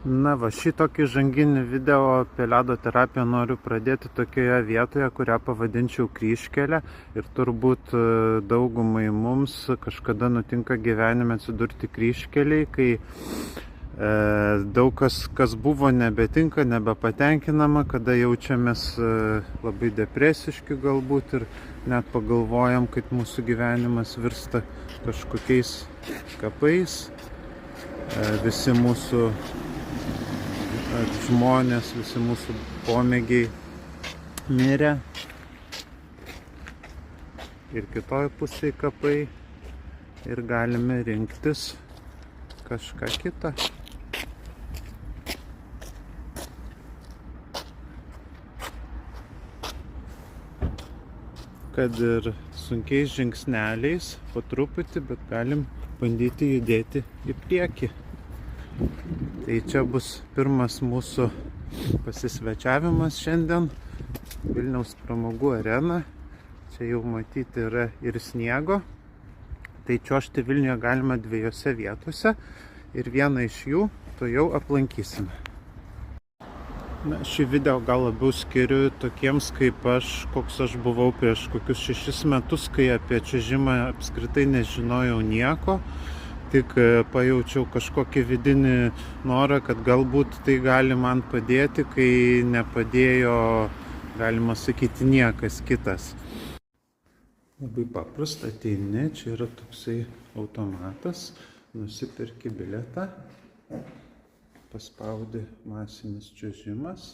Na va, šitokį žanginį video apie ledo terapiją noriu pradėti tokioje vietoje, kurią pavadinčiau kryžkelę. Ir turbūt daugumai mums kažkada nutinka gyvenime atsidurti kryžkeliai, kai daug kas buvo nebetinka, nebepatenkinama, kada jaučiamės labai depresiški galbūt ir net pagalvojam, kad mūsų gyvenimas virsta kažkokiais kapais. Visi mūsų žmonės, visi mūsų pomėgiai mirė ir kitoj pusėje kapai ir galime rinktis kažką kitą. Kad ir sunkiais žingsneliais, po truputį, bet galim bandyti judėti į priekį. Tai čia bus pirmas mūsų pasisvečiavimas šiandien. Vilniaus pramogų arena. Čia jau matyti yra ir sniego. Tai čiuožti Vilniuje galima dviejose vietose ir vieną iš jų to jau aplankysime. Na, šį video gal labiau skiriu tokiems kaip aš, koks aš buvau prieš kokius 6 metus, kai apie čiuožimą apskritai nežinojau nieko. Tik pajaučiau kažkokį vidinį norą, kad galbūt tai gali man padėti, kai nepadėjo, galima sakyti, niekas kitas. Labai paprasta, ateini, čia yra toksai automatas, nusipirki bilietą, paspaudi masinis čiuožimas,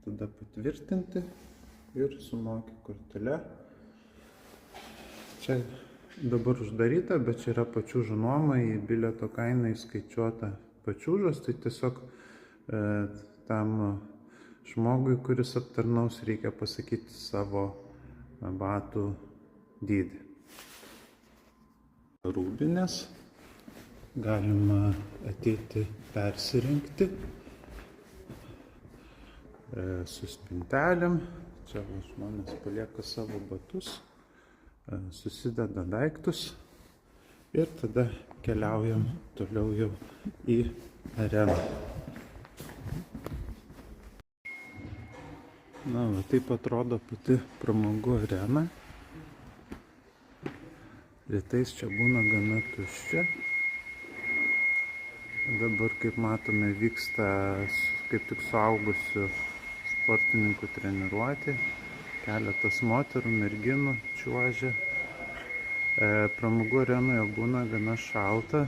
tada patvirtinti ir sumoki kortele. Čia dabar uždaryta, bet čia yra pačiūžų nuoma, į bilieto kainą įskaičiuota pačiūžos, tai tiesiog tam žmogui, kuris aptarnaus, reikia pasakyti savo batų dydį. Rūbinės galima ateiti persirinkti su spintelėm. Čia žmonės palieka savo batus, susideda daiktus ir tada keliaujam toliau jau į areną. Na, va, taip atrodo pati pramogų arena. Rytais čia būna gana tuščia. Dabar, kaip matome, vyksta kaip tik suaugusių sportininkų treniruotė. Keletas moterų, merginų čiuožia. Pramogų arenoje būna gana šalta.